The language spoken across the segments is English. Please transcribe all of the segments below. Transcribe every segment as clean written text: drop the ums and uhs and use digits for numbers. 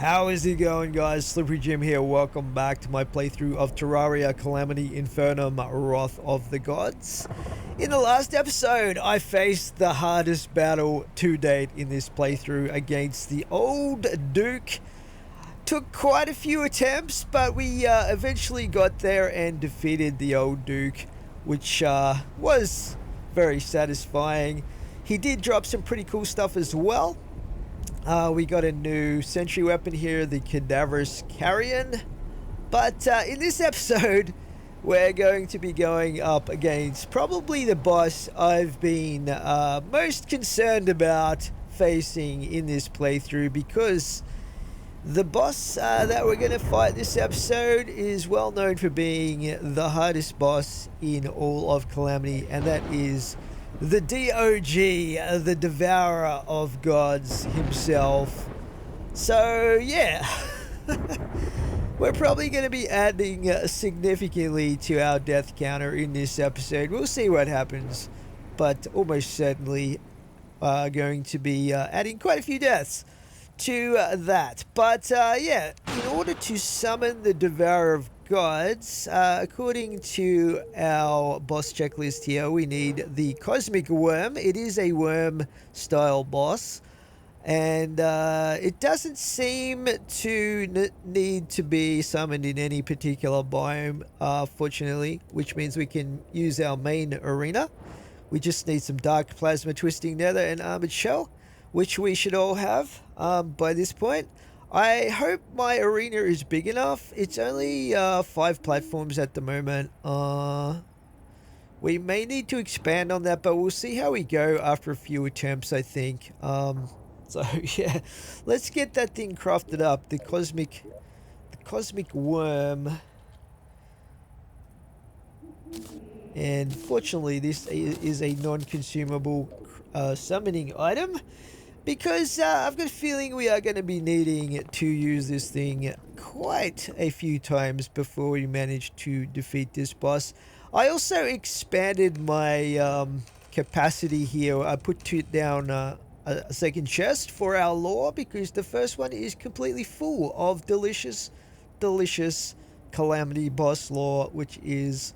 How is it going, guys? Slippery Jim here. Welcome back to my playthrough of Terraria, Calamity Infernum, Wrath of the Gods. In the last episode, I faced the hardest battle to date in this playthrough against the old Duke. Took quite a few attempts, but we eventually got there and defeated the old Duke, which was very satisfying. He did drop some pretty cool stuff as well. We got a new sentry weapon here, the Cadaverous Carrion. But in this episode, we're going to be going up against probably the boss I've been most concerned about facing in this playthrough, because the boss that we're going to fight this episode is well known for being the hardest boss in all of Calamity, and that is the D.o.G, the Devourer of Gods himself. So yeah, we're probably going to be adding significantly to our death counter in this episode. We'll see what happens, but almost certainly going to be adding quite a few deaths to that. But yeah, in order to summon the Devourer of Gods, according to our boss checklist here, we need the Cosmic Worm. It is a worm style boss, and it doesn't seem to need to be summoned in any particular biome, fortunately, which means we can use our main arena. We just need some Dark Plasma, Twisting Nether, and Armored Shell, which we should all have by this point. I hope my arena is big enough. It's only 5 platforms at the moment. We may need to expand on that, but we'll see how we go after a few attempts, I think. So yeah, let's get that thing crafted up. The cosmic worm. And fortunately, this is a non-consumable summoning item, because I've got a feeling we are going to be needing to use this thing quite a few times before we manage to defeat this boss. I also expanded my capacity here. I put down a second chest for our lore, because the first one is completely full of delicious Calamity boss lore, which is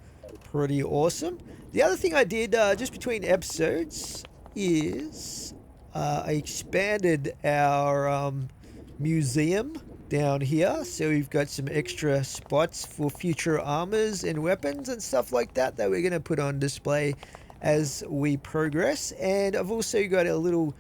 pretty awesome. The other thing I did just between episodes is I expanded our museum down here, so we've got some extra spots for future armors and weapons and stuff like that we're going to put on display as we progress. And I've also got a little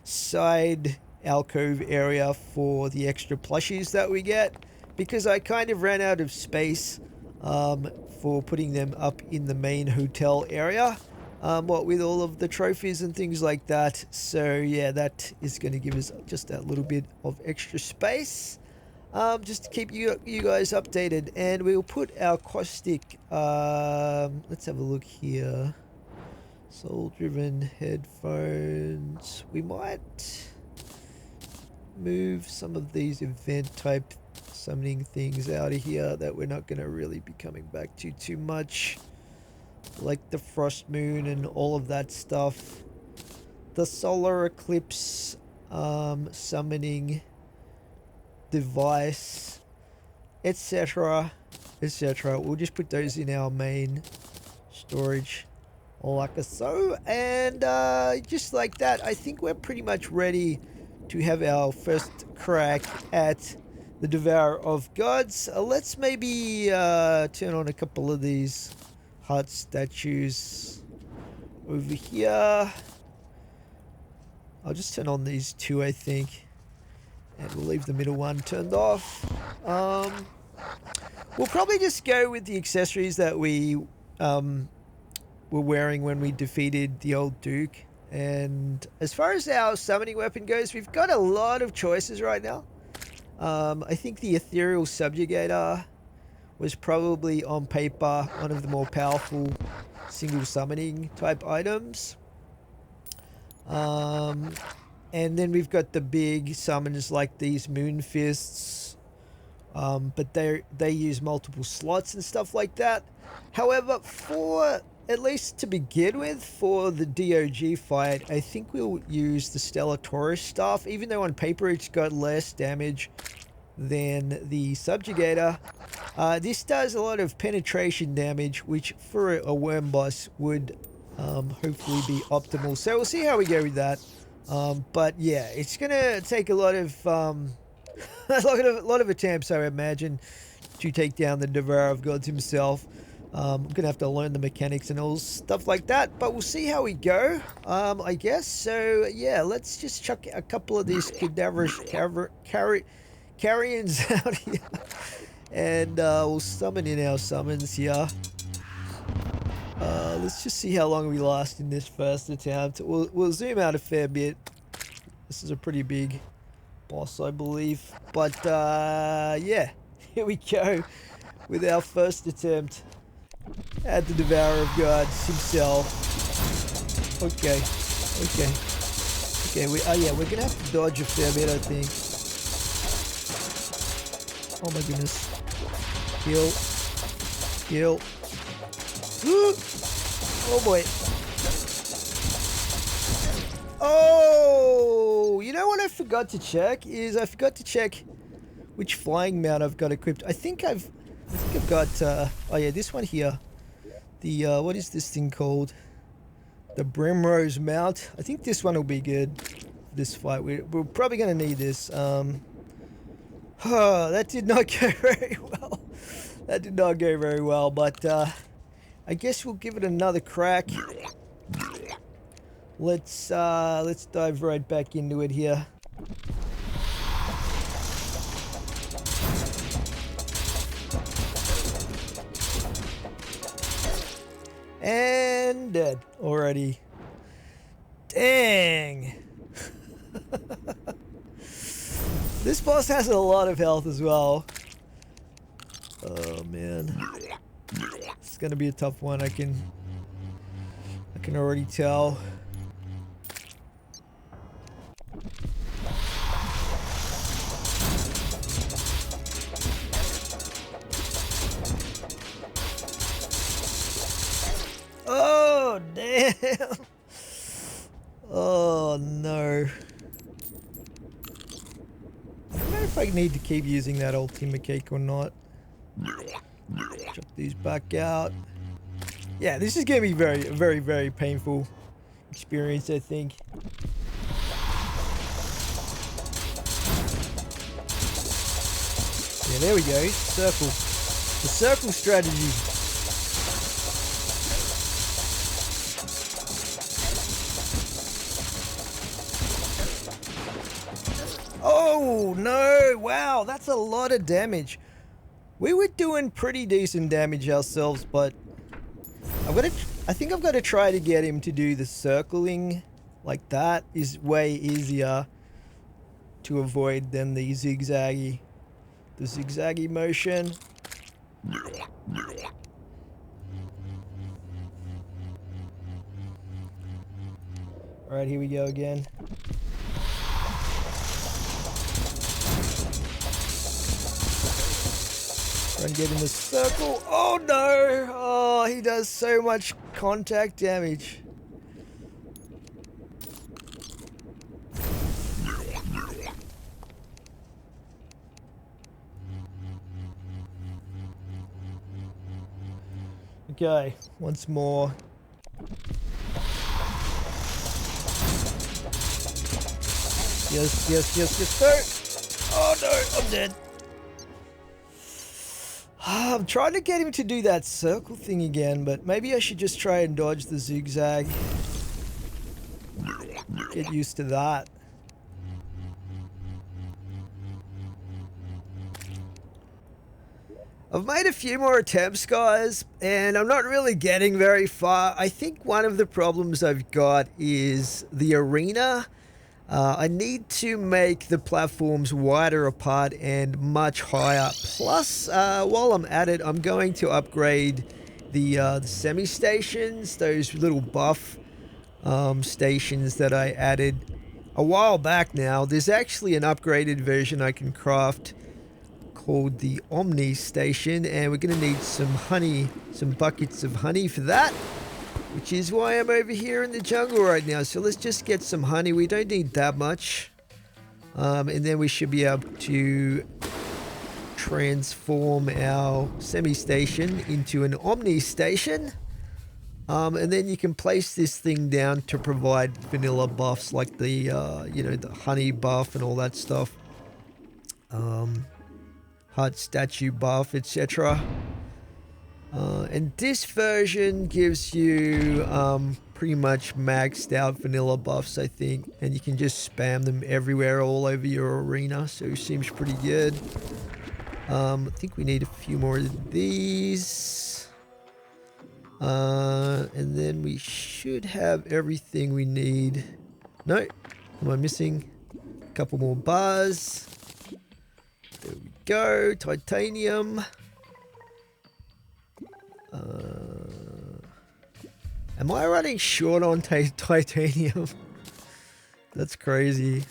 side alcove area for the extra plushies that we get, because I kind of ran out of space for putting them up in the main hotel area. What with all of the trophies and things like that. So yeah, that is going to give us just that little bit of extra space, just to keep you guys updated. And we'll put our caustic, let's have a look here, soul driven headphones. We might move some of these event type summoning things out of here that we're not going to really be coming back to too much, like the frost moon and all of that stuff, the solar eclipse summoning device, etc. We'll just put those in our main storage like so. And just like that, I think we're pretty much ready to have our first crack at the Devourer of Gods. Let's maybe turn on a couple of these heart statues over here. I'll just turn on these 2, I think, and we'll leave the middle one turned off. We'll probably just go with the accessories that we were wearing when we defeated the old Duke. And as far as our summoning weapon goes, we've got a lot of choices right now. I think the Ethereal Subjugator was probably on paper one of the more powerful single summoning type items. And then we've got the big summons like these Moon Fists, but they use multiple slots and stuff like that. However, for at least to begin with, for the D.O.G fight, I think we'll use the Stellar Taurus stuff, even though on paper it's got less damage than the Subjugator. This does a lot of penetration damage, which for a worm boss would hopefully be optimal. So we'll see how we go with that. But yeah, it's gonna take a lot of a lot of attempts, I imagine, to take down the Devourer of Gods himself. I'm gonna have to learn the mechanics and all stuff like that, but we'll see how we go, I guess. So yeah, let's just chuck a couple of these cadaverous carrions out here, and we'll summon in our summons here. Let's just see how long we last in this first attempt. We'll zoom out a fair bit. This is a pretty big boss, I believe. But yeah, here we go with our first attempt at the Devourer of Gods himself. Okay. Yeah, we're gonna have to dodge a fair bit, I think. Oh my goodness. Heal. Oh boy. Oh, you know what I forgot to check is I forgot to check which flying mount I've got equipped. I think I've got oh yeah, this one here. The what is this thing called? The Brimrose mount. I think this one will be good for this fight. We're probably gonna need this. Oh, that did not go very well. That did not go very well, but I guess we'll give it another crack. Let's dive right back into it here. And dead already. Dang. This boss has a lot of health as well. Oh man. It's gonna be a tough one, I can already tell. Oh damn. Oh no. I don't know if I need to keep using that ultimate cake or not. Chuck these back out. Yeah, this is going to be very painful experience, I think. Yeah, there we go. Circle. The circle strategy. Oh no! Wow, that's a lot of damage. We were doing pretty decent damage ourselves, but I think I've got to try to get him to do the circling. Like that is way easier to avoid than the zigzaggy motion. All right, here we go again. Try and get in the circle. Oh no! Oh, he does so much contact damage. Okay, once more. Yes, no! Oh no, I'm dead. I'm trying to get him to do that circle thing again, but maybe I should just try and dodge the zigzag. Get used to that. I've made a few more attempts, guys, and I'm not really getting very far. I think one of the problems I've got is the arena. I need to make the platforms wider apart and much higher. Plus, while I'm at it, I'm going to upgrade the semi-stations, those little buff stations that I added a while back now. There's actually an upgraded version I can craft called the Omni Station, and we're going to need some honey, some buckets of honey for that. which is why I'm over here in the jungle right now. So let's just get some honey. We don't need that much. And then we should be able to transform our semi-station into an omni-station. And then you can place this thing down to provide vanilla buffs like the, you know, the honey buff and all that stuff. Heart statue buff, etc. And this version gives you pretty much maxed out vanilla buffs, I think. And you can just spam them everywhere all over your arena. So it seems pretty good. I think we need a few more of these. And then we should have everything we need. No, am I missing a couple more bars? There we go, titanium. Am I running short on titanium? That's crazy.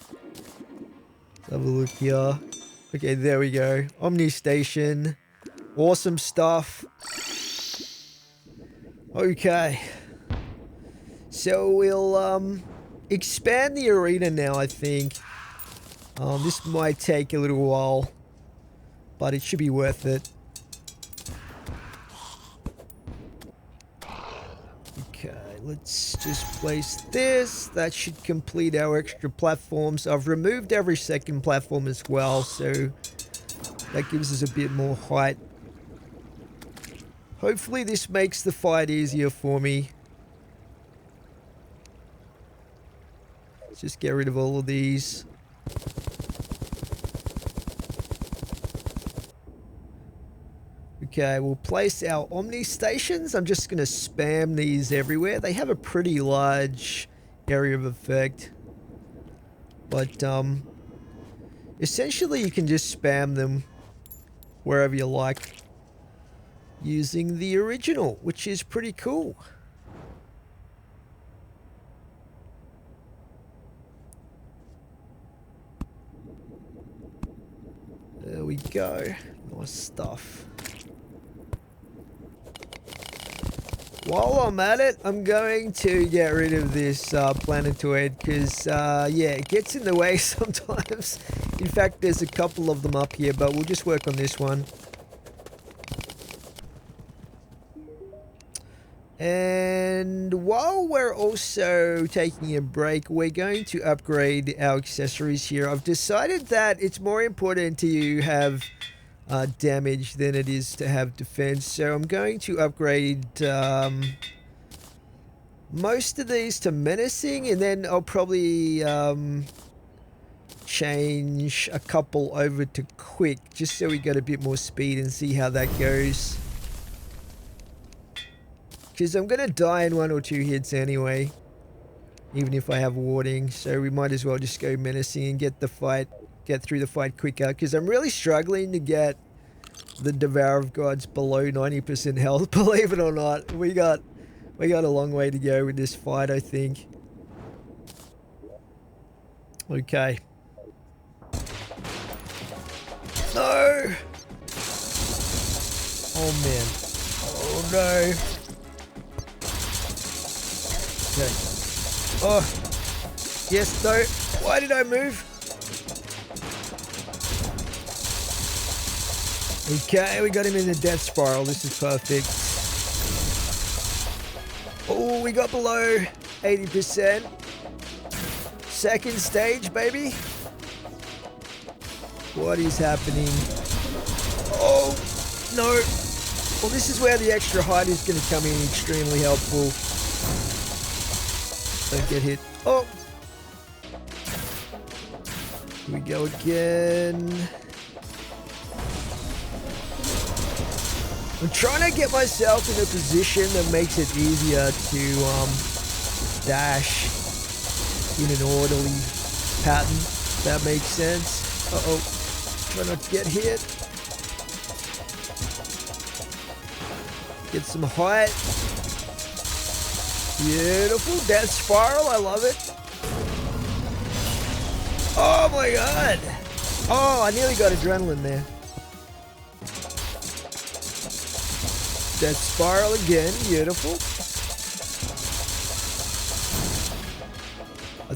Let's have a look here. Okay, there we go. Omni Station. Awesome stuff. Okay. So we'll expand the arena now, I think. This might take a little while, but it should be worth it. Okay, let's just place this. That should complete our extra platforms. I've removed every second platform as well, so that gives us a bit more height. Hopefully this makes the fight easier for me. Let's just get rid of all of these. Okay, we'll place our Omni stations. I'm just going to spam these everywhere. They have a pretty large area of effect. But essentially you can just spam them wherever you like using the original, which is pretty cool. There we go. Nice stuff. While I'm at it, I'm going to get rid of this planetoid because, yeah, it gets in the way sometimes. In fact, there's a couple of them up here, but we'll just work on this one. And while we're also taking a break, we're going to upgrade our accessories here. I've decided that it's more important to have damage than it is to have defense. So I'm going to upgrade most of these to menacing, and then I'll probably change a couple over to quick, just so we get a bit more speed and see how that goes. Because I'm going to die in 1 or 2 hits anyway, even if I have warding. So we might as well just go menacing and get through the fight quicker. Because I'm really struggling to get the Devourer of Gods below 90% health. Believe it or not, we got a long way to go with this fight, I think. Okay. No! Oh man. Oh no. Okay. Oh. Yes, no. Why did I move? Okay, we got him in the death spiral. This is perfect. Oh, we got below 80%. Second stage, baby. What is happening? Oh, no. Well, this is where the extra height is going to come in extremely helpful. Don't get hit. Oh! Here we go again. I'm trying to get myself in a position that makes it easier to dash in an orderly pattern. If that makes sense. Uh-oh. Try not to get hit. Get some height. Beautiful. Death spiral. I love it. Oh my god. Oh, I nearly got adrenaline there. Death spiral again. Beautiful.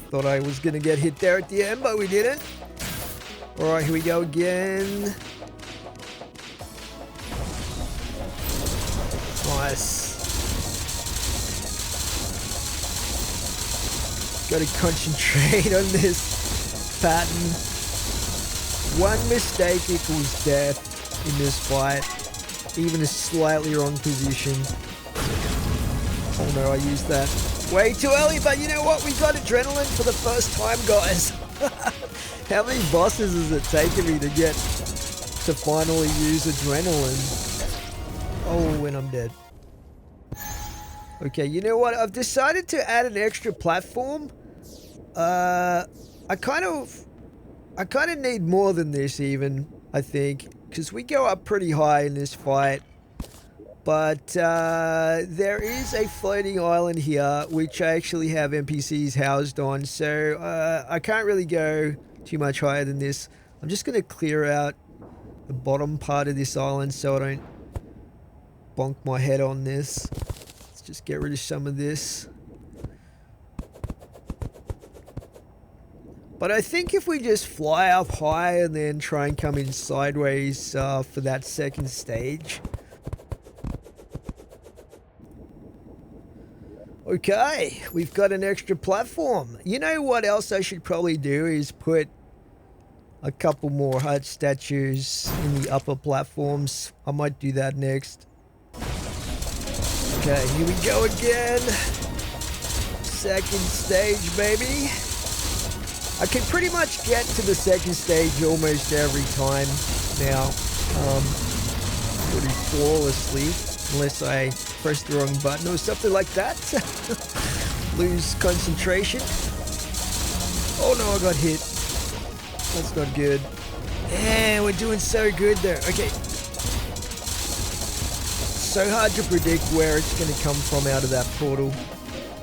thought I was going to get hit there at the end, but we didn't. Alright, here we go again. Nice. Got to concentrate on this pattern. One mistake equals death in this fight. Even a slightly wrong position. Oh no, I used that way too early, but you know what? We got adrenaline for the first time, guys. How many bosses has it taken me to get to finally use adrenaline? Oh, and I'm dead. Okay, you know what? I've decided to add an extra platform. I kind of need more than this even, I think, because we go up pretty high in this fight. But there is a floating island here, which I actually have NPCs housed on, so I can't really go too much higher than this. I'm just going to clear out the bottom part of this island so I don't bonk my head on this. Let's just get rid of some of this. But I think if we just fly up high and then try and come in sideways for that second stage. Okay, we've got an extra platform. You know what else I should probably do is put a couple more hut statues in the upper platforms. I might do that next. Okay, here we go again. Second stage, baby. I can pretty much get to the second stage almost every time now. Pretty flawlessly. Unless I press the wrong button or something like that. Lose concentration. Oh no, I got hit. That's not good. Yeah, we're doing so good there. Okay. So hard to predict where it's going to come from out of that portal.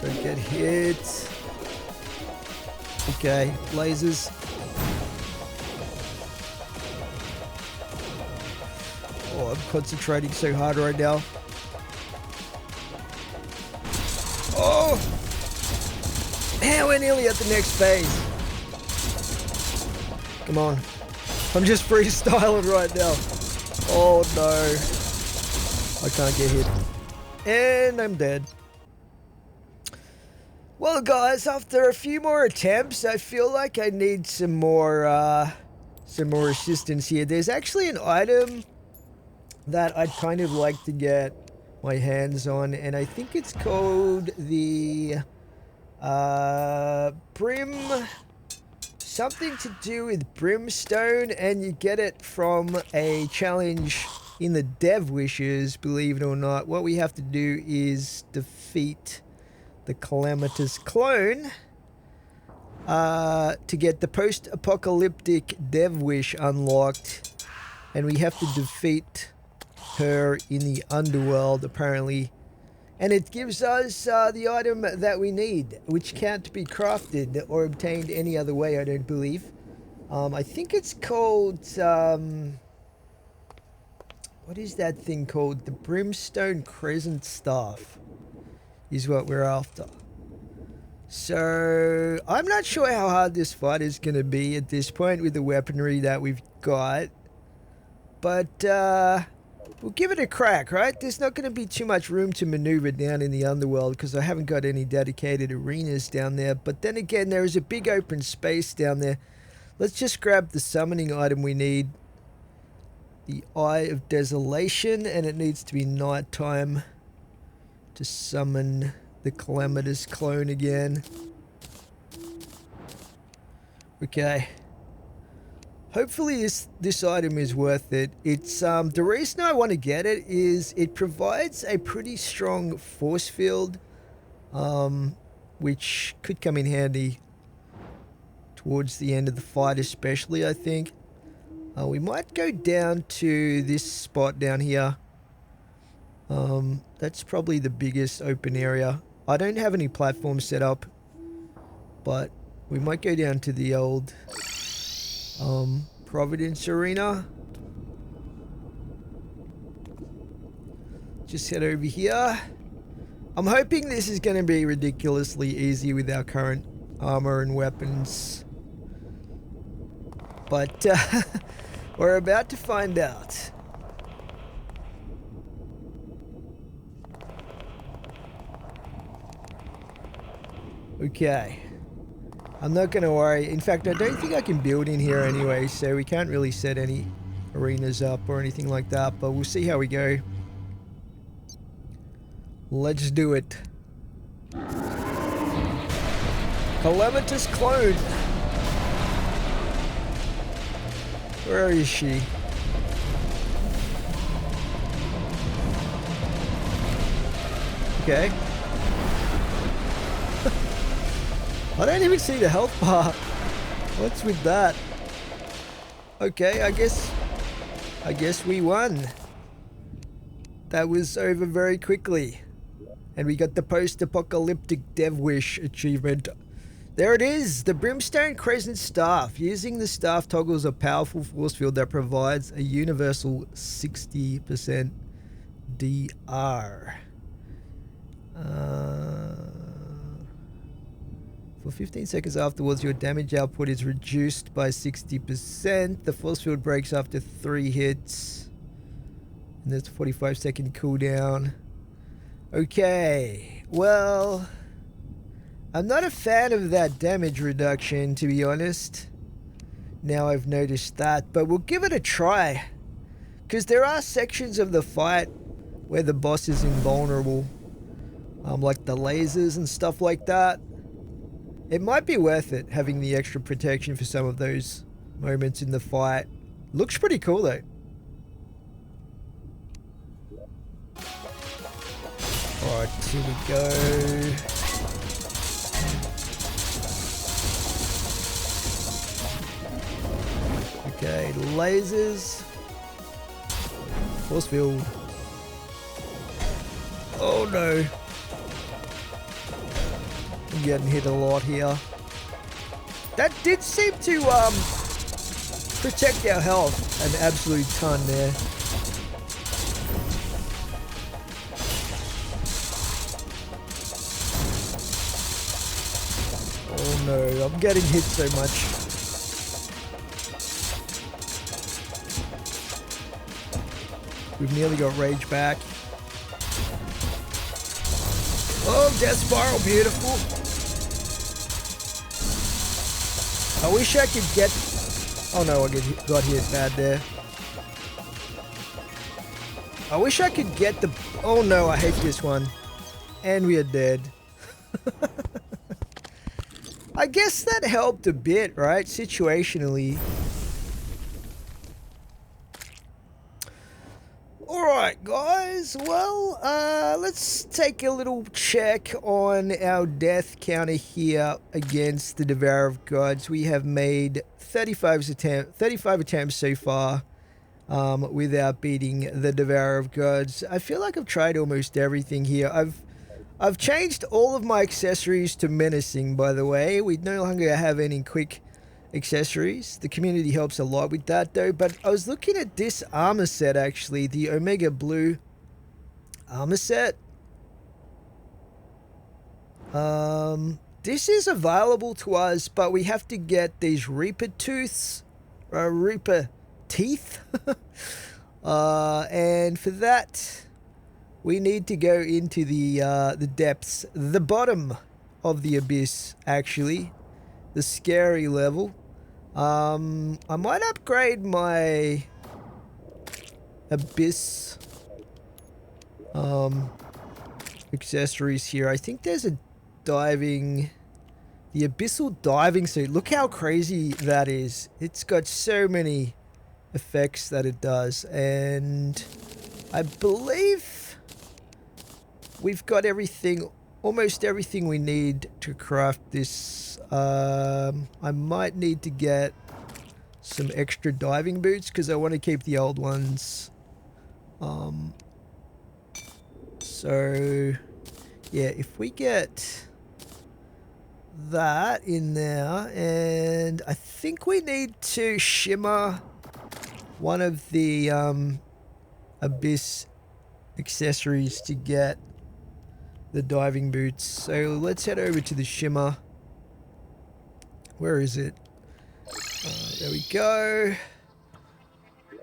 Don't get hit. Okay, lasers. Oh, I'm concentrating so hard right now. Oh! Man, we're nearly at the next phase. Come on. I'm just freestyling right now. Oh no. I can't get hit. And I'm dead. Well guys, after a few more attempts, I feel like I need some more assistance here. There's actually an item that I'd kind of like to get my hands on, and I think it's called the brim, something to do with brimstone, and you get it from a challenge in the Dev Wishes, believe it or not. What we have to do is defeat the Calamitous clone to get the post-apocalyptic Dev Wish unlocked, and we have to defeat her in the underworld apparently, and it gives us the item that we need, which can't be crafted or obtained any other way, I don't believe. I think it's called what is that thing called? The Brimstone Crescent Staff is what we're after. So I'm not sure how hard this fight is going to be at this point with the weaponry that we've got, but we'll give it a crack, right? There's not going to be too much room to maneuver down in the underworld because I haven't got any dedicated arenas down there. But then again, there is a big open space down there. Let's just grab the summoning item we need. The Eye of Desolation, and it needs to be nighttime to summon the Calamitous clone again. Okay. Hopefully this item is worth it. It's the reason I want to get it is it provides a pretty strong force field, which could come in handy towards the end of the fight, especially, I think. We might go down to this spot down here. That's probably the biggest open area. I don't have any platforms set up, but we might go down to the old Providence Arena. Just head over here. I'm hoping this is going to be ridiculously easy with our current armor and weapons. But we're about to find out. Okay. I'm not going to worry. In fact, I don't think I can build in here anyway, so we can't really set any arenas up or anything like that, but we'll see how we go. Let's do it. Calamitous clone. Where is she? Okay. I don't even see the health bar. What's with that? Okay, I guess we won. That was over very quickly. And we got the post-apocalyptic dev wish achievement. There it is, the Brimstone Crescent Staff. Using the staff toggles a powerful force field that provides a universal 60% DR. For 15 seconds afterwards, your damage output is reduced by 60%. The force field breaks after 3 hits. And there's a 45-second cooldown. Okay, well, I'm not a fan of that damage reduction, to be honest. Now I've noticed that, but we'll give it a try. Because there are sections of the fight where the boss is invulnerable. Like the lasers and stuff like that. It might be worth it, having the extra protection for some of those moments in the fight. Looks pretty cool though. Alright, here we go. Okay, lasers. Force field. Oh no. I'm getting hit a lot here. That did seem to protect our health an absolute ton there. Oh no, I'm getting hit so much. We've nearly got rage back. Oh, death spiral, beautiful. I wish I could get... Oh no, I got hit bad there. I wish I could get the... Oh no, I hate this one. And we are dead. I guess that helped a bit, right? Situationally. Alright guys, well, let's take a little check on our death counter here against the Devourer of Gods. We have made 35 attempts so far without beating the Devourer of Gods. I feel like I've tried almost everything here. I've changed all of my accessories to menacing, by the way. We no longer have any quick accessories. The community helps a lot with that though, but I was looking at this armor set actually, the Omega Blue armor set. This is available to us, but we have to get these Reaper Tooths, Reaper Teeth, and for that we need to go into the depths, the bottom of the abyss actually, the scary level. I might upgrade my abyss accessories here. I think there's a diving, the abyssal diving suit. Look how crazy that is. It's got so many effects that it does, and I believe we've got everything, almost everything we need to craft this. I might need to get some extra diving boots because I want to keep the old ones. So yeah, if we get that in there, and I think we need to shimmer one of the abyss accessories to get the diving boots. So let's head over to the shimmer. Where is it? There we go.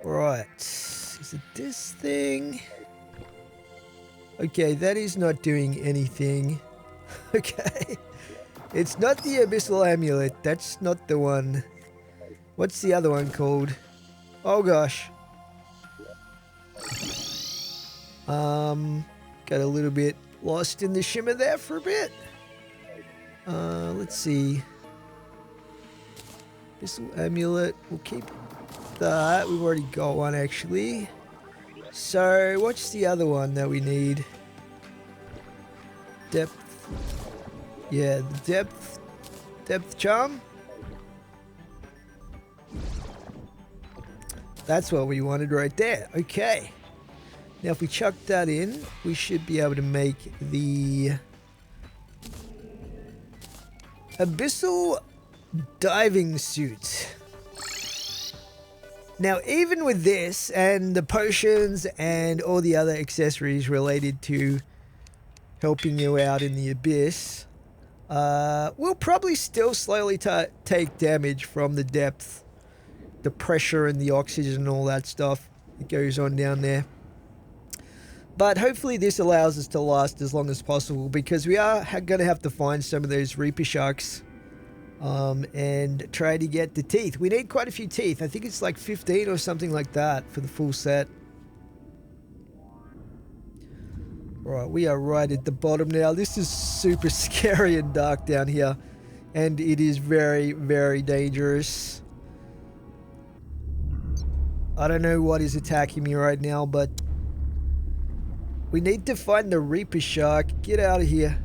Alright. Is it this thing? Okay, that is not doing anything. Okay. It's not the Abyssal Amulet. That's not the one. What's the other one called? Oh gosh. Got a little bit lost in the shimmer there for a bit. Let's see. Abyssal Amulet. We'll keep that. We've already got one actually. So, what's the other one that we need? Depth. Yeah, the depth charm. That's what we wanted right there. Okay. Now if we chuck that in, we should be able to make the Abyssal diving suit. Now even with this and the potions and all the other accessories related to helping you out in the abyss, we'll probably still slowly take damage from the depth, the pressure and the oxygen and all that stuff that goes on down there. But hopefully this allows us to last as long as possible, because we are going to have to find some of those Reaper Sharks and try to get the teeth. We need quite a few teeth. I think it's like 15 or something like that for the full set. Right, we are right at the bottom now. This is super scary and dark down here, and it is very, very dangerous. I don't know what is attacking me right now, but we need to find the Reaper Shark. Get out of here.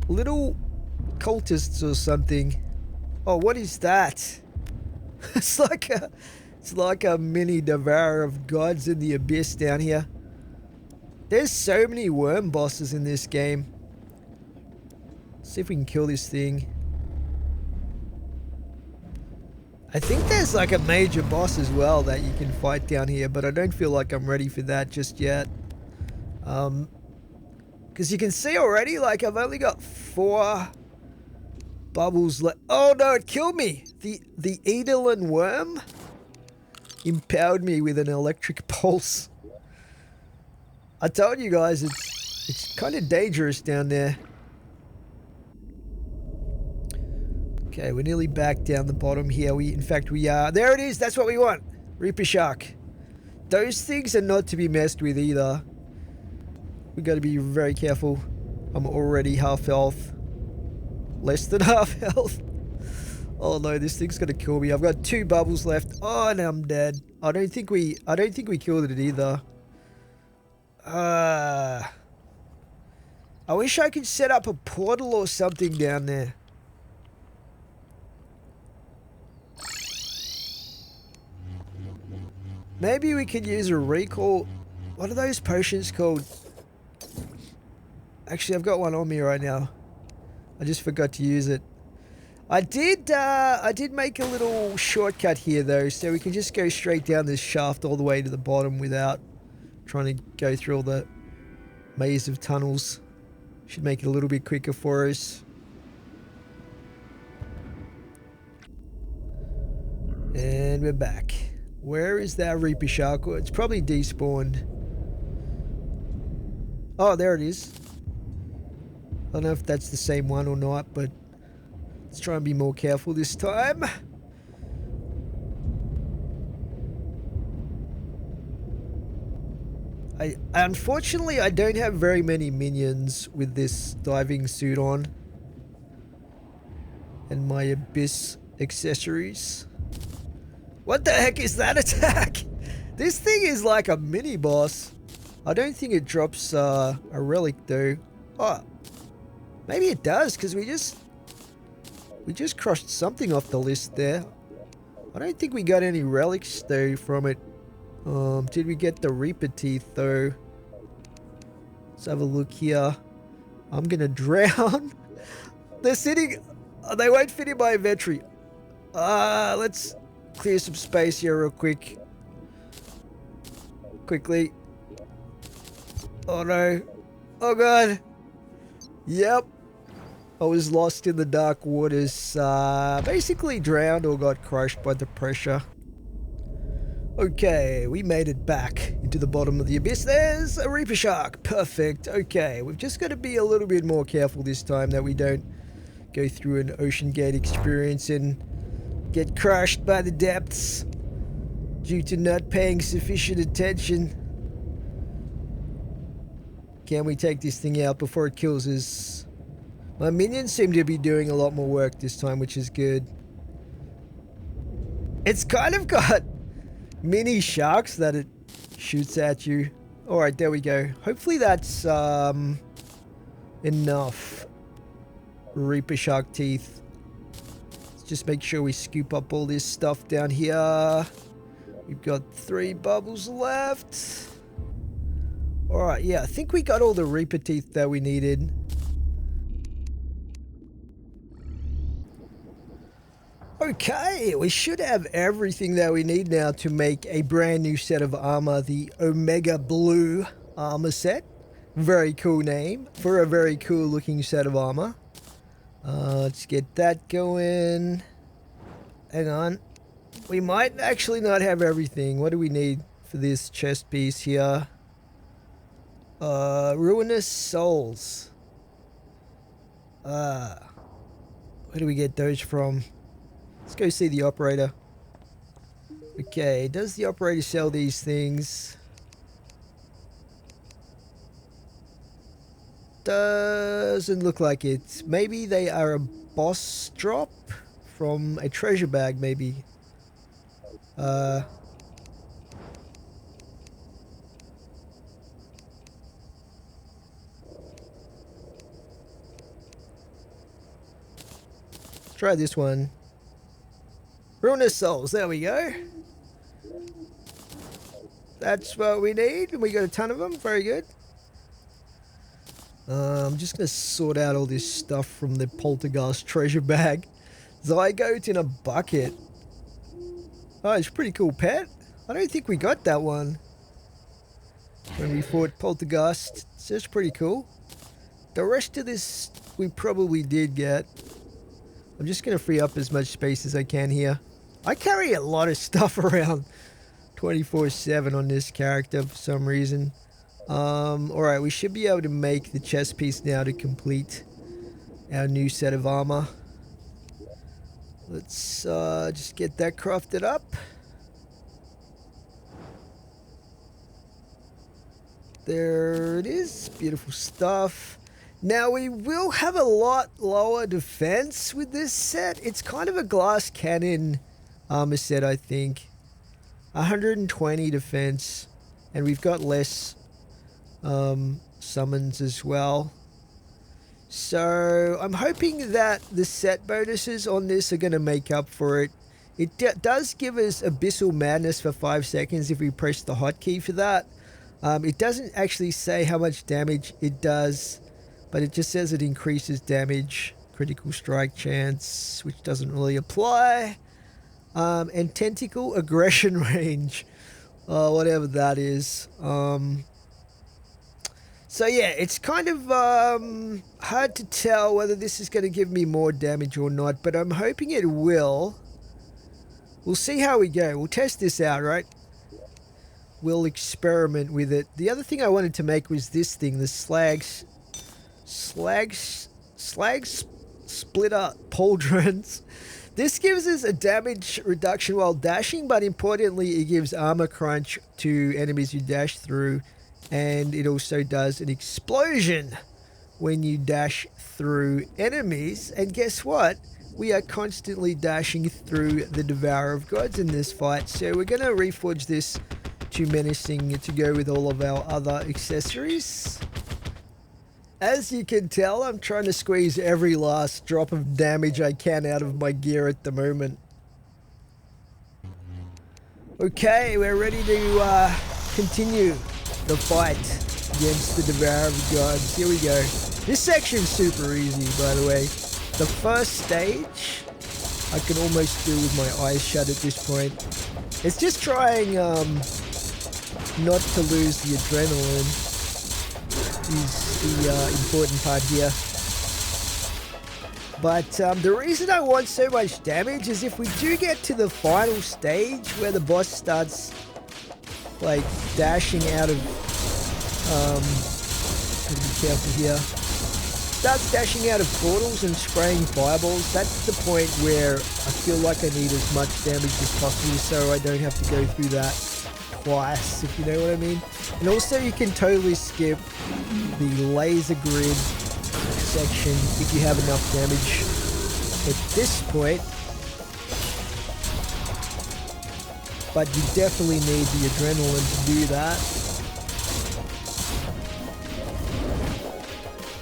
Little cultists or something. Oh, what is that? It's like a mini devourer of gods in the abyss down here. There's so many worm bosses in this game. Let's see if we can kill this thing. I think there's like a major boss as well that you can fight down here, but I don't feel like I'm ready for that just yet. Because you can see already, like, I've only got 4 bubbles left. Oh no, it killed me! The Eidolon worm empowered me with an electric pulse. I told you guys, it's kind of dangerous down there. Okay, we're nearly back down the bottom here. In fact, we are. There it is. That's what we want. Reaper Shark. Those things are not to be messed with either. We've got to be very careful. I'm already half health. Less than half health. Oh no, this thing's gonna kill me. I've got 2 bubbles left. Oh, and I'm dead. I don't think we killed it either. I wish I could set up a portal or something down there. Maybe we could use a recall. What are those potions called? Actually, I've got one on me right now. I just forgot to use it. I did make a little shortcut here though, so we can just go straight down this shaft all the way to the bottom without trying to go through all the maze of tunnels. Should make it a little bit quicker for us. And we're back. Where is that Reaper Shark? It's probably despawned. Oh, there it is. I don't know if that's the same one or not, but let's try and be more careful this time. Unfortunately, I don't have very many minions with this diving suit on. And my abyss accessories. What the heck is that attack? This thing is like a mini boss. I don't think it drops a relic though. Oh, maybe it does, because we just crossed something off the list there. I don't think we got any relics though from it. Did we get the Reaper teeth though? Let's have a look here. I'm gonna drown. They're sitting. They won't fit in my inventory. Let's clear some space here real quick. Quickly. Oh no. Oh god. Yep. I was lost in the dark waters, basically drowned or got crushed by the pressure. Okay, we made it back into the bottom of the abyss. There's a Reaper Shark. Perfect. Okay, we've just got to be a little bit more careful this time that we don't go through an Ocean Gate experience and get crushed by the depths due to not paying sufficient attention. Can we take this thing out before it kills us? My minions seem to be doing a lot more work this time, which is good. It's kind of got mini sharks that it shoots at you. Alright, there we go. Hopefully that's enough Reaper Shark teeth. Let's just make sure we scoop up all this stuff down here. We've got 3 bubbles left. Alright, yeah, I think we got all the Reaper teeth that we needed. Okay, we should have everything that we need now to make a brand new set of armor, the Omega Blue armor set. Very cool name for a very cool looking set of armor. Let's get that going. Hang on. We might actually not have everything. What do we need for this chest piece here? Ruinous Souls. Where do we get those from? Let's go see the operator. Okay, does the operator sell these things? Doesn't look like it. Maybe they are a boss drop from a treasure bag, maybe. Try this one. Ruinous Souls, there we go. That's what we need, and we got a ton of them. Very good. I'm just going to sort out all this stuff from the Poltergeist treasure bag. Zygote in a bucket. Oh, it's a pretty cool pet. I don't think we got that one when we fought Poltergeist. So it's pretty cool. The rest of this we probably did get. I'm just going to free up as much space as I can here. I carry a lot of stuff around 24/7 on this character for some reason. Alright, we should be able to make the chest piece now to complete our new set of armor. Let's just get that crafted up. There it is. Beautiful stuff. Now we will have a lot lower defense with this set. It's kind of a glass cannon armor set, I think. 120 defense, and we've got less summons as well. So I'm hoping that the set bonuses on this are going to make up for it. It does give us Abyssal Madness for 5 seconds if we press the hotkey for that. It doesn't actually say how much damage it does, but it just says it increases damage, critical strike chance, which doesn't really apply, and tentacle aggression range, whatever that is. So yeah, it's kind of hard to tell whether this is going to give me more damage or not, but I'm hoping it will. We'll see how we go. We'll test this out, right? We'll experiment with it. The other thing I wanted to make was this thing, the slag splitter pauldrons. This gives us a damage reduction while dashing, but importantly it gives armor crunch to enemies you dash through, and it also does an explosion when you dash through enemies. And guess what? We are constantly dashing through the Devourer of Gods in this fight, so we're going to reforge this to menacing to go with all of our other accessories. As you can tell, I'm trying to squeeze every last drop of damage I can out of my gear at the moment. Okay, we're ready to continue the fight against the Devourer of Gods. Here we go. This section's super easy, by the way. The first stage I can almost do with my eyes shut at this point. It's just trying not to lose the adrenaline is the important part here. But the reason I want so much damage is if we do get to the final stage where the boss starts like dashing out of, gotta be careful here, starts dashing out of portals and spraying fireballs, that's the point where I feel like I need as much damage as possible so I don't have to go through that twice, if you know what I mean. And also you can totally skip the laser grid section if you have enough damage at this point, but you definitely need the adrenaline to do that.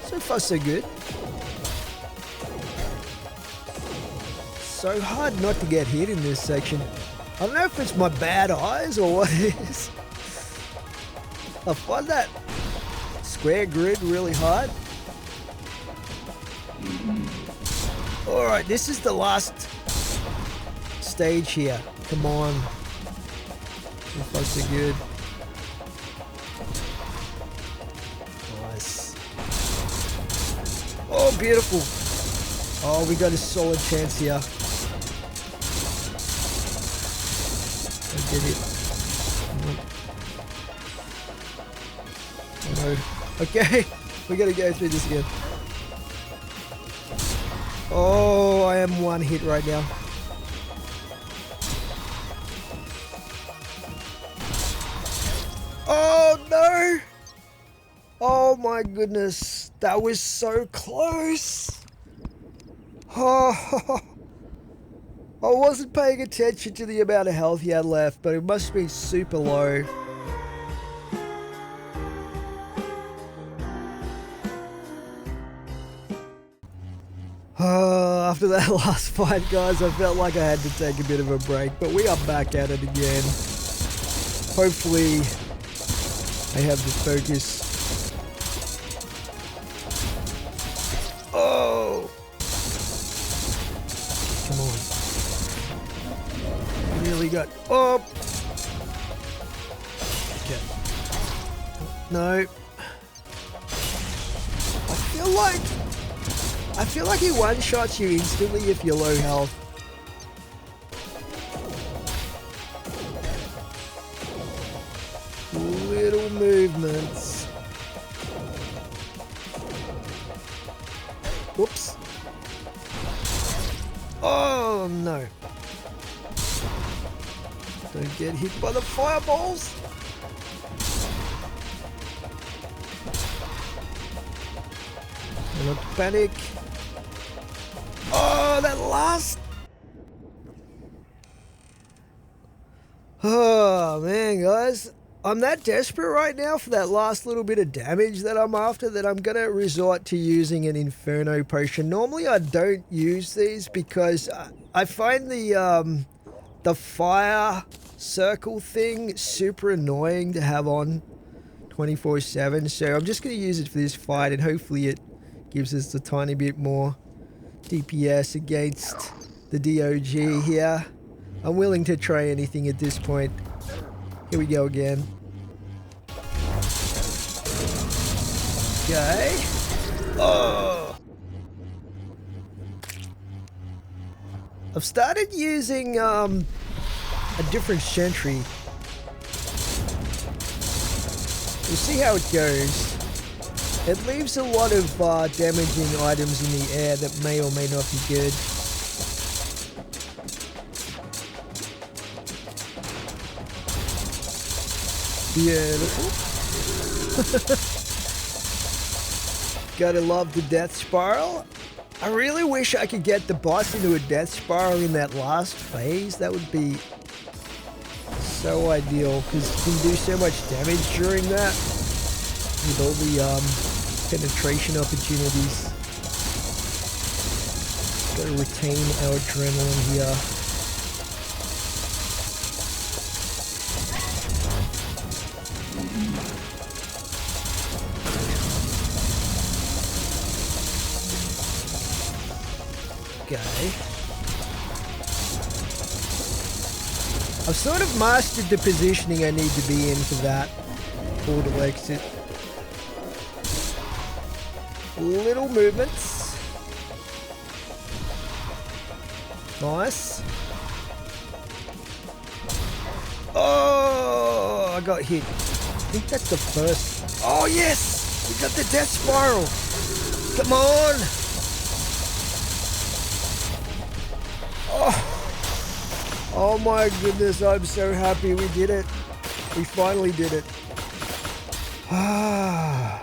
So far so good. So hard not to get hit in this section. I don't know if it's my bad eyes or what it is. I find that square grid really hard. Alright, this is the last stage here. Come on. So far so good. Nice. Oh, beautiful. Oh, we got a solid chance here. I did it. Oh, no. Okay, we gotta go through this again. Oh, I am one hit right now. Oh no! Oh my goodness, that was so close. Oh, I wasn't paying attention to the amount of health he had left, but it must be super low. After that last fight, guys, I felt like I had to take a bit of a break, but we are back at it again. Hopefully, I have the focus. Oh! Come on. Really got... Oh! Okay. No. I feel like he one-shots you instantly if you're low health. Little movements. Whoops. Oh no. Don't get hit by the fireballs. Not to panic. Oh, that last... Oh, man, guys. I'm that desperate right now for that last little bit of damage that I'm after that I'm going to resort to using an Inferno potion. Normally, I don't use these because I find the fire circle thing super annoying to have on 24/7. So I'm just going to use it for this fight and hopefully it gives us a tiny bit more DPS against the D.o.G here. I'm willing to try anything at this point. Here we go again. Okay. Oh! I've started using a different sentry. We'll see how it goes. It leaves a lot of damaging items in the air that may or may not be good. Beautiful. Gotta love the death spiral. I really wish I could get the boss into a death spiral in that last phase. That would be so ideal because you can do so much damage during that with all the penetration opportunities. Gotta retain our adrenaline here. Okay. I've sort of mastered the positioning I need to be in for that portal exit. Little movements. Nice. Oh, I got hit. I think that's the first. Oh, yes! We got the death spiral. Come on! Oh my goodness, I'm so happy we did it. We finally did it. Ah.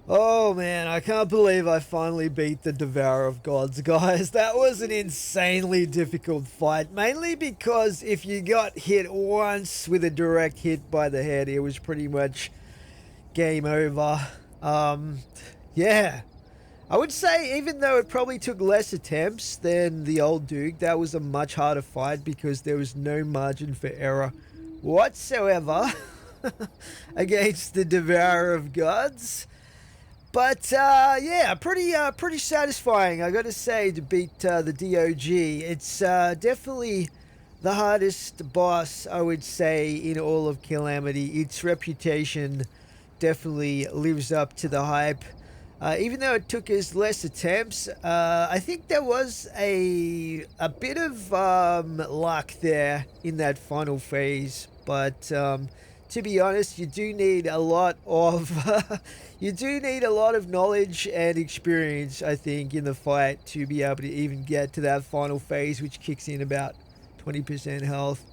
Oh man, I can't believe I finally beat the Devourer of Gods, guys. That was an insanely difficult fight, mainly because if you got hit once with a direct hit by the head, it was pretty much game over. Yeah. I would say even though it probably took less attempts than the old Duke, that was a much harder fight because there was no margin for error whatsoever against the Devourer of Gods. But yeah, pretty satisfying, I gotta say, to beat the D.o.G. It's definitely the hardest boss, I would say, in all of Calamity. Its reputation definitely lives up to the hype. Even though it took us less attempts, I think there was a bit of luck there in that final phase. But to be honest, you do need a lot of you do need a lot of knowledge and experience, I think, in the fight to be able to even get to that final phase, which kicks in about 20% health.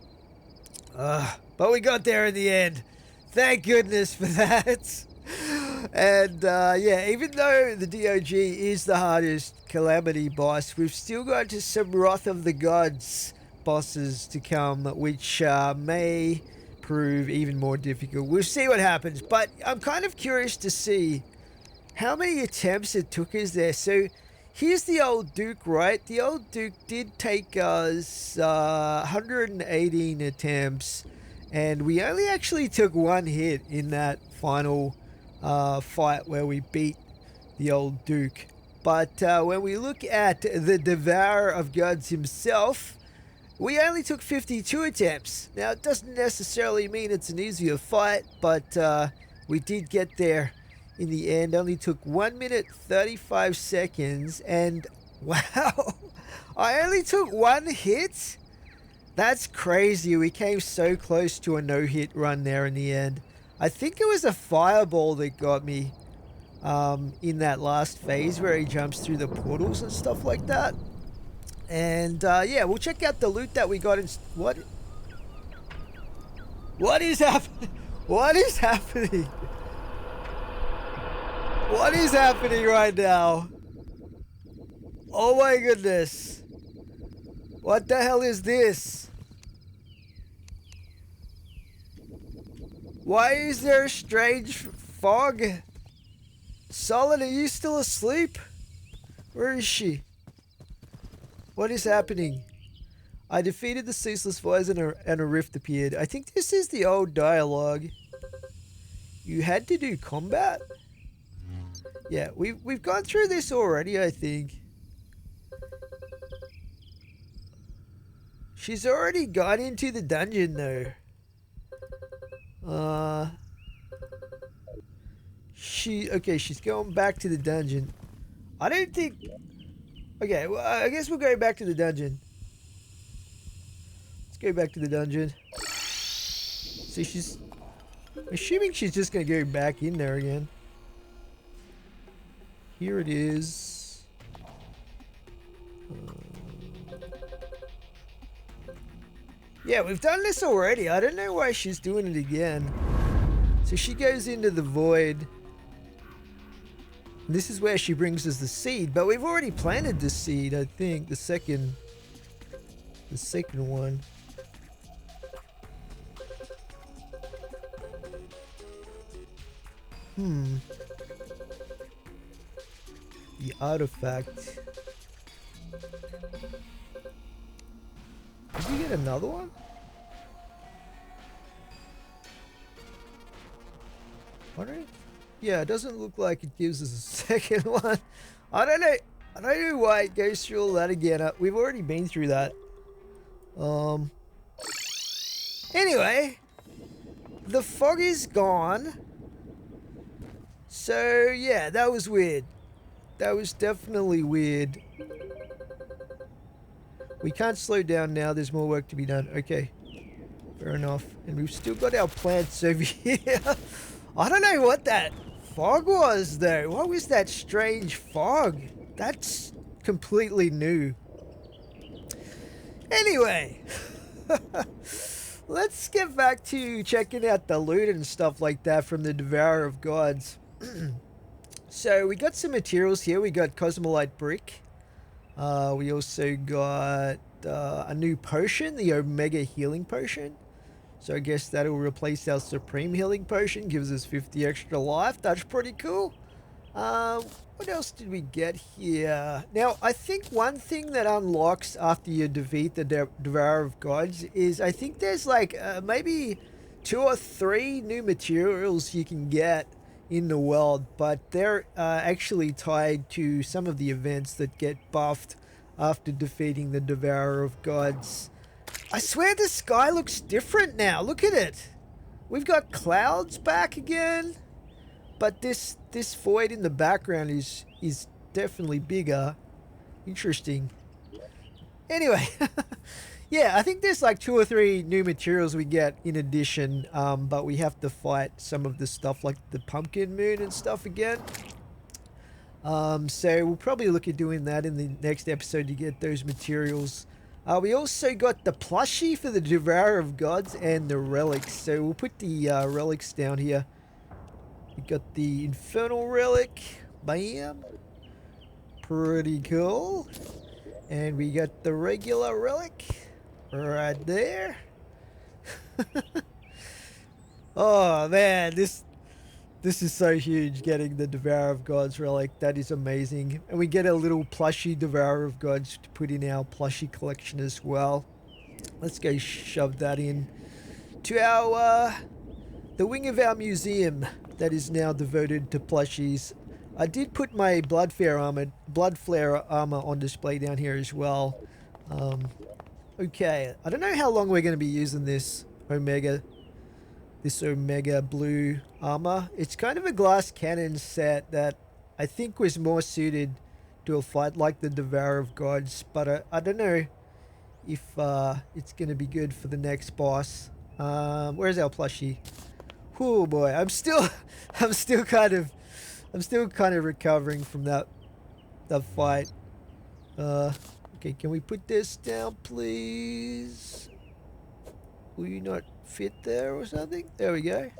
But we got there in the end. Thank goodness for that. And yeah, even though the D.o.G is the hardest Calamity boss, we've still got some Wrath of the Gods bosses to come, which may prove even more difficult. We'll see what happens, but I'm kind of curious to see how many attempts it took us there. So here's the old Duke, right? The old Duke did take us 118 attempts, and we only actually took one hit in that final fight where we beat the old Duke. But when we look at the Devourer of Gods himself, we only took 52 attempts. Now, it doesn't necessarily mean it's an easier fight, but we did get there in the end. Only took 1 minute 35 seconds, and wow, I only took one hit? That's crazy. We came so close to a no-hit run there in the end. I think it was a fireball that got me in that last phase where he jumps through the portals and stuff like that. And yeah, we'll check out the loot that we got in... What is happening? What is happening? What is happening right now? Oh my goodness. What the hell is this? Why is there a strange fog? Solid, are you still asleep? Where is she? What is happening? I defeated the ceaseless voice and a rift appeared. I think this is the old dialogue. You had to do combat? Yeah, we've gone through this already, I think. She's already got into the dungeon though. Okay, she's going back to the dungeon. I don't think... Okay, well, I guess we'll go back to the dungeon. Let's go back to the dungeon. See, she's... I'm assuming she's just going to go back in there again. Here it is. Yeah, we've done this already. I don't know why she's doing it again. So she goes into the void. This is where she brings us the seed, but we've already planted the seed, I think. The second one. The artifact. Did we get another one? Alright. Yeah, it doesn't look like it gives us a second one. I don't know. I don't know why it goes through all that again. We've already been through that. Anyway, the fog is gone. So yeah, that was weird. That was definitely weird. We can't slow down now. There's more work to be done. Okay. Fair enough. And we've still got our plants over here. I don't know what that fog was, though. What was that strange fog? That's completely new. Anyway. Let's get back to checking out the loot and stuff like that from the Devourer of Gods. So we got some materials here. We got Cosmolite Brick. We also got a new potion, the Omega Healing Potion. So I guess that'll replace our Supreme Healing Potion. Gives us 50 extra life. That's pretty cool. What else did we get here? Now, I think one thing that unlocks after you defeat the Devourer of Gods is I think there's like maybe 2 or 3 new materials you can get in the world, but they're actually tied to some of the events that get buffed after defeating the Devourer of Gods. I swear the sky looks different now. Look at it. We've got clouds back again, but this void in the background is definitely bigger. Interesting. Anyway, yeah, I think there's like 2 or 3 new materials we get in addition, but we have to fight some of the stuff like the Pumpkin Moon and stuff again. So we'll probably look at doing that in the next episode to get those materials. We also got the plushie for the Devourer of Gods and the relics. So we'll put the relics down here. We got the Infernal Relic. Bam. Pretty cool. And we got the regular relic right there. Oh man, this is so huge, getting the Devourer of Gods relic. That is amazing. And we get a little plushie Devourer of Gods to put in our plushie collection as well. Let's go shove that in to our the wing of our museum that is now devoted to plushies. I did put my blood flare armor on display down here as well. Okay, I don't know how long we're going to be using this Omega blue armor. It's kind of a glass cannon set that I think was more suited to a fight like the Devourer of Gods, but I don't know if it's going to be good for the next boss. Where's our plushie? Oh boy, I'm still kind of recovering from that fight. Okay, can we put this down, please? Will you not fit there or something? There we go.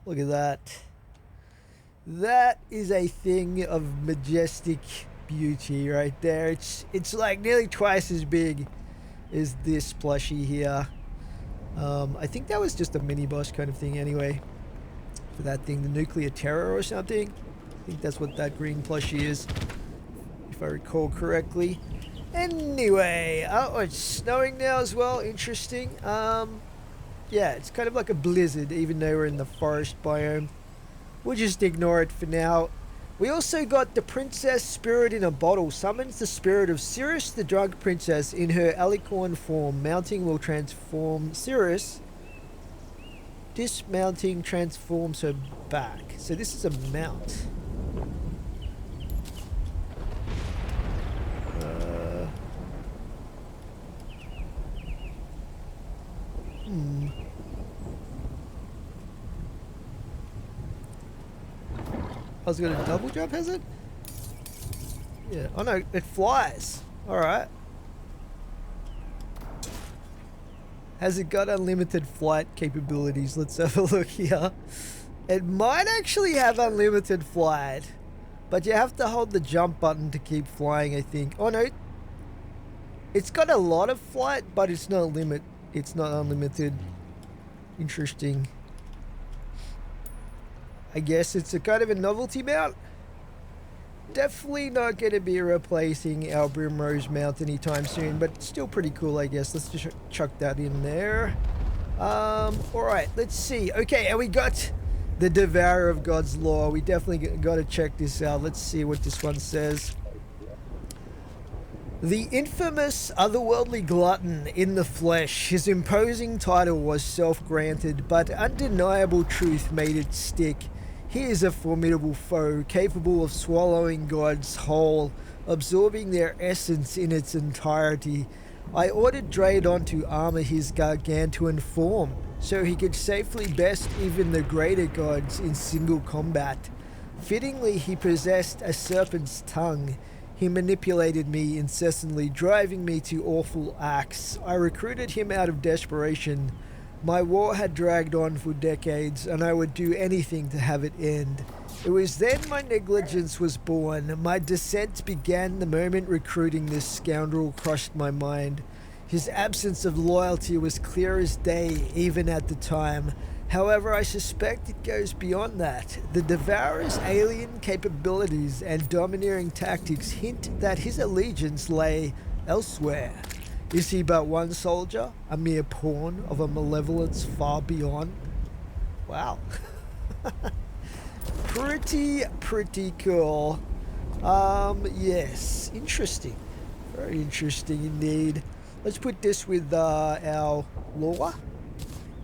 Look at that. That is a thing of majestic beauty right there. It's like nearly twice as big as this plushie here. I think that was just a mini boss kind of thing anyway. For that thing, the nuclear terror or something. I think that's what that green plushie is, if I recall correctly. Anyway, oh, it's snowing now as well. Interesting. Yeah, it's kind of like a blizzard, even though we're in the forest biome. We'll just ignore it for now. We also got the Princess Spirit in a Bottle. Summons the spirit of Cirrus, the drug princess, in her alicorn form. Mounting will transform Cirrus. Dismounting transforms her back. So this is a mount. I was going to double jump, has it? Yeah. Oh no, it flies. Alright. Has it got unlimited flight capabilities? Let's have a look here. It might actually have unlimited flight, but you have to hold the jump button to keep flying, I think. Oh no. It's got a lot of flight, but it's not unlimited. Interesting. I guess it's a kind of a novelty mount. Definitely not going to be replacing our Brimrose mount anytime soon, but still pretty cool, I guess. Let's just chuck that in there. Alright, let's see. Okay, and we got The Devourer of God's Law. We definitely got to check this out. Let's see what this one says. The infamous otherworldly glutton in the flesh. His imposing title was self-granted, but undeniable truth made it stick. He is a formidable foe, capable of swallowing God's whole, absorbing their essence in its entirety. I ordered Draydon to armor his gargantuan form, so he could safely best even the greater gods in single combat. Fittingly, he possessed a serpent's tongue. He manipulated me incessantly, driving me to awful acts. I recruited him out of desperation. My war had dragged on for decades, and I would do anything to have it end. It was then my negligence was born. My descent began the moment recruiting this scoundrel crushed my mind. His absence of loyalty was clear as day, even at the time. However, I suspect it goes beyond that. The Devourer's alien capabilities and domineering tactics hint that his allegiance lay elsewhere. Is he but one soldier, a mere pawn of a malevolence far beyond? Wow. Pretty cool. Yes, interesting. Very interesting indeed. Let's put this with our lore.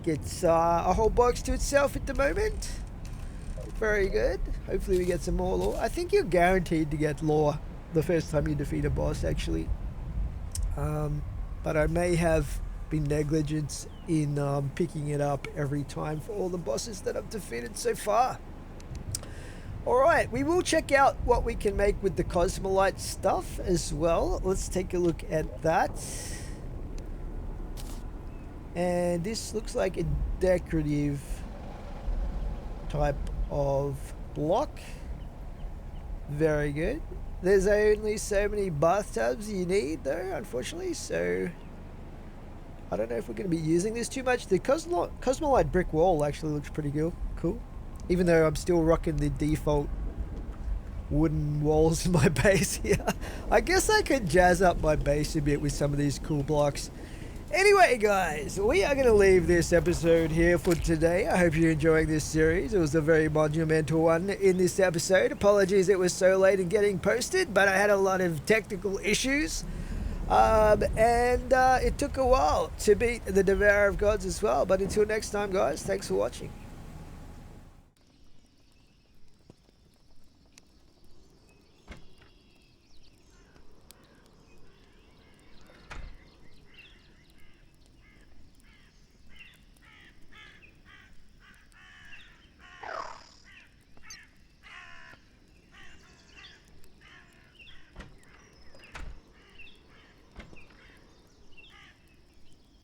Gets a whole box to itself at the moment. Very good. Hopefully we get some more lore. I think you're guaranteed to get lore the first time you defeat a boss, actually. But I may have been negligent in picking it up every time for all the bosses that I've defeated so far. Alright, we will check out what we can make with the Cosmolite stuff as well. Let's take a look at that. And this looks like a decorative type of block. Very good. There's only so many bathtubs you need though, unfortunately, so I don't know if we're going to be using this too much. The Cosmolite brick wall actually looks pretty cool. Even though I'm still rocking the default wooden walls in my base here. I guess I could jazz up my base a bit with some of these cool blocks. Anyway guys, we are going to leave this episode here for today. I hope you're enjoying this series. It was a very monumental one in this episode. Apologies it was so late in getting posted, but I had a lot of technical issues. And it took a while to beat the Devourer of Gods as well. But until next time guys, thanks for watching.